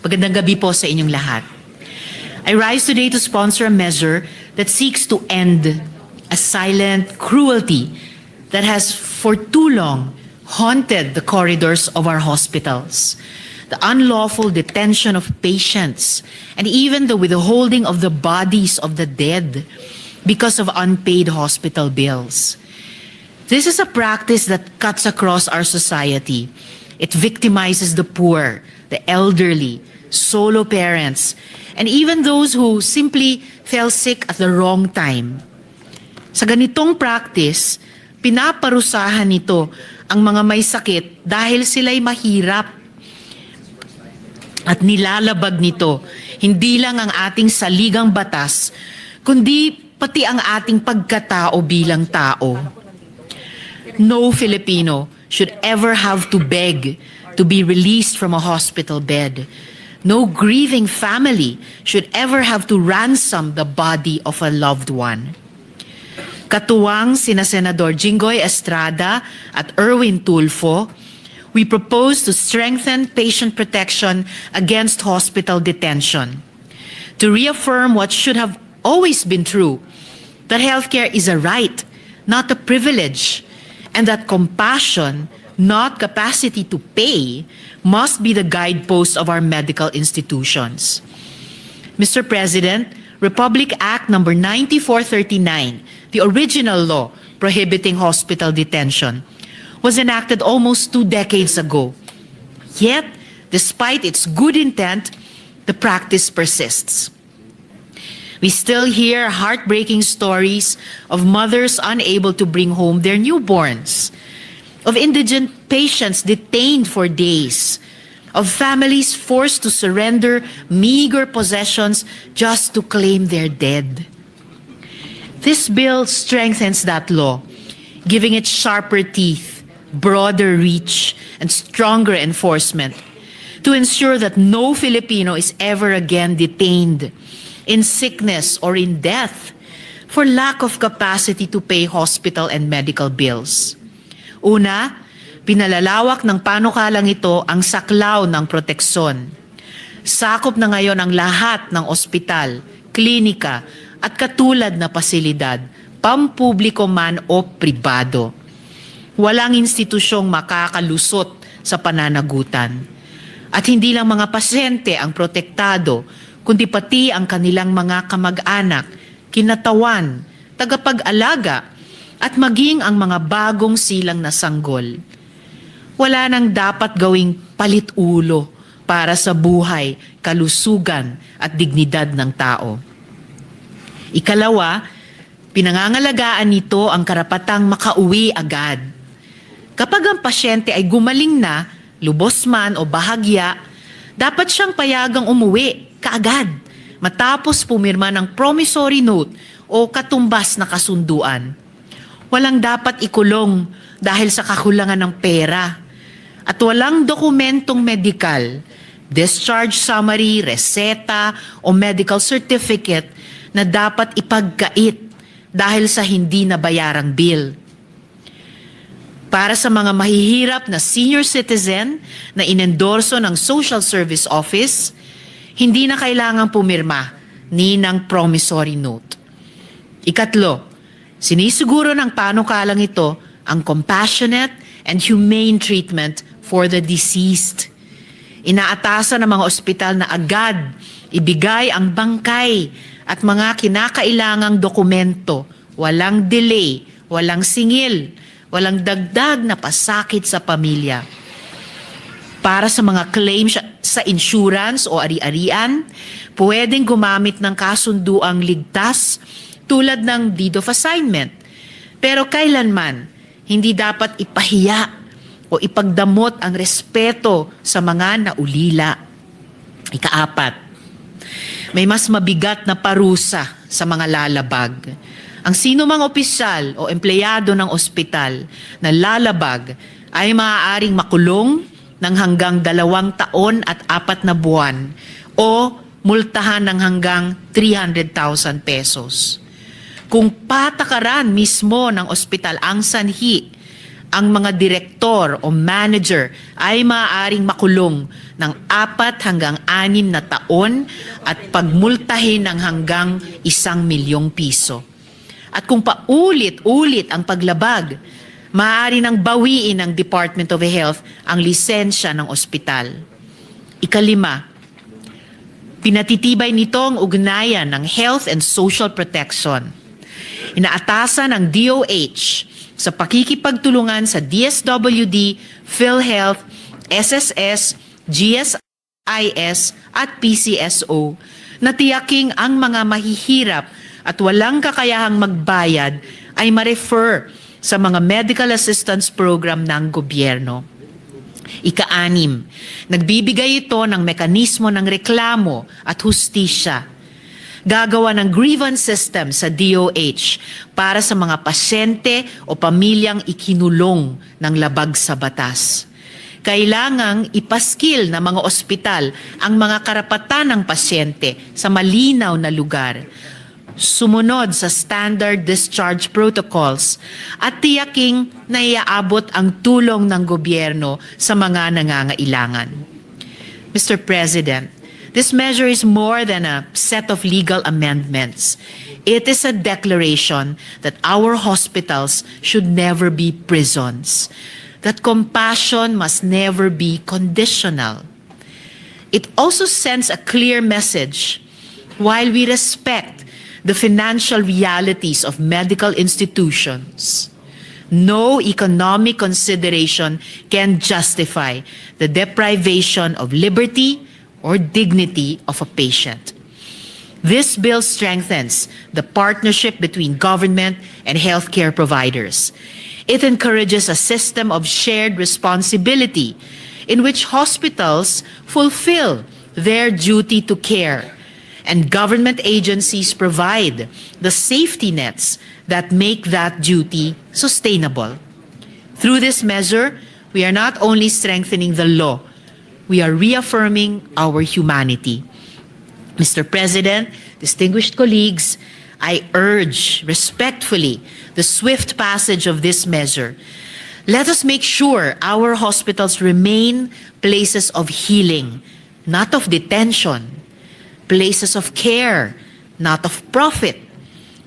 Magandang gabi po sa inyong lahat. I rise today to sponsor a measure that seeks to end a silent cruelty that has for too long haunted the corridors of our hospitals. The unlawful detention of patients and even the withholding of the bodies of the dead because of unpaid hospital bills. This is a practice that cuts across our society. It victimizes the poor, the elderly, solo parents, and even those who simply fell sick at the wrong time. Sa ganitong practice, pinaparusahan nito ang mga may sakit dahil sila'y mahirap. At nilalabag nito, hindi lang ang ating saligang batas, kundi pati ang ating pagkatao bilang tao. No Filipino should ever have to beg to be released from a hospital bed. No grieving family should ever have to ransom the body of a loved one. Katuwang sina Senador Jinggoy Estrada at Erwin Tulfo, we propose to strengthen patient protection against hospital detention, to reaffirm what should have always been true, that healthcare is a right, not a privilege, and that compassion, not capacity to pay, must be the guidepost of our medical institutions. Mr. President, Republic Act No. 9439, the original law prohibiting hospital detention, was enacted almost 2 decades ago. Yet, despite its good intent, the practice persists. We still hear heartbreaking stories of mothers unable to bring home their newborns, of indigent patients detained for days, of families forced to surrender meager possessions just to claim their dead. This bill strengthens that law, giving it sharper teeth, broader reach, and stronger enforcement to ensure that no Filipino is ever again detained in sickness or in death for lack of capacity to pay hospital and medical bills. Una, pinalalawak ng panukalang ito ang saklaw ng proteksyon. Sakop na ngayon ang lahat ng ospital, klinika at katulad na pasilidad, pampubliko man o pribado. Walang institusyong makakalusot sa pananagutan. At hindi lang mga pasyente ang protektado, kundi pati ang kanilang mga kamag-anak, kinatawan, tagapag-alaga, at maging ang mga bagong silang na sanggol. Wala nang dapat gawing palit-ulo para sa buhay, kalusugan at dignidad ng tao. Ikalawa, pinangangalagaan nito ang karapatang makauwi agad. Kapag ang pasyente ay gumaling na, lubos man o bahagya, dapat siyang payagang umuwi kaagad matapos pumirma ng promissory note o katumbas na kasunduan. Walang dapat ikulong dahil sa kakulangan ng pera at walang dokumentong medikal, discharge summary, reseta o medical certificate na dapat ipagkait dahil sa hindi nabayarang bill. Para sa mga mahihirap na senior citizen na inendorso ng Social Service Office, hindi na kailangang pumirma ni ng promissory note. Ikatlo, sinisiguro ng panukalang ito ang compassionate and humane treatment for the deceased. Inaatasan ng mga ospital na agad ibigay ang bangkay at mga kinakailangang dokumento, walang delay, walang singil, walang dagdag na pasakit sa pamilya. Para sa mga claim sa insurance o ari-arian, pwedeng gumamit ng kasunduang ligtas tulad ng deed of assignment. Pero kailanman, hindi dapat ipahiya o ipagdamot ang respeto sa mga naulila. Ikaapat, may mas mabigat na parusa sa mga lalabag. Ang sinumang opisyal o empleyado ng ospital na lalabag ay maaaring makulong ng hanggang 2 taon at 4 na buwan o multahan ng hanggang 300,000 pesos. Kung patakaran mismo ng ospital ang sanhi ang mga direktor o manager ay maaaring makulong ng 4 hanggang 6 na taon at pagmultahin ng hanggang 1 milyong piso. At kung paulit-ulit ang paglabag, maaari nang bawiin ng Department of Health ang lisensya ng ospital. 5, pinatitibay nito ang ugnayan ng health and social protection. Inaatasan ng DOH sa pakikipagtulungan sa DSWD, PhilHealth, SSS, GSIS at PCSO na tiyaking ang mga mahihirap at walang kakayahang magbayad ay ma-refer sa mga medical assistance program ng gobyerno. 6, nagbibigay ito ng mekanismo ng reklamo at hustisya. Gagawa ng grievance system sa DOH para sa mga pasyente o pamilyang ikinulong ng labag sa batas. Kailangang ipaskil ng mga ospital ang mga karapatan ng pasyente sa malinaw na lugar, sumunod sa standard discharge protocols at tiyaking na iaabot ang tulong ng gobyerno sa mga nangangailangan. Mr. President, this measure is more than a set of legal amendments. It is a declaration that our hospitals should never be prisons, that compassion must never be conditional. It also sends a clear message. While we respect the financial realities of medical institutions, no economic consideration can justify the deprivation of liberty or dignity of a patient. This bill strengthens the partnership between government and healthcare providers. It encourages a system of shared responsibility in which hospitals fulfill their duty to care and government agencies provide the safety nets that make that duty sustainable. Through this measure, we are not only strengthening the law, we are reaffirming our humanity. Mr. President, distinguished colleagues, I urge respectfully the swift passage of this measure. Let us make sure our hospitals remain places of healing, not of detention, places of care, not of profit,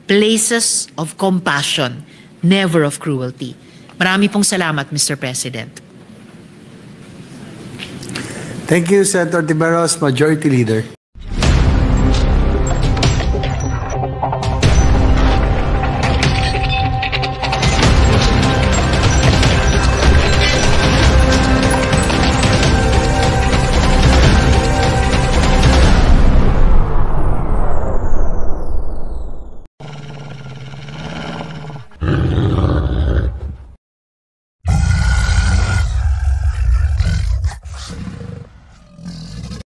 places of compassion, never of cruelty. Marami pong salamat, Mr. President. Thank you, Senator Tiberos, Majority Leader. Mm-hmm.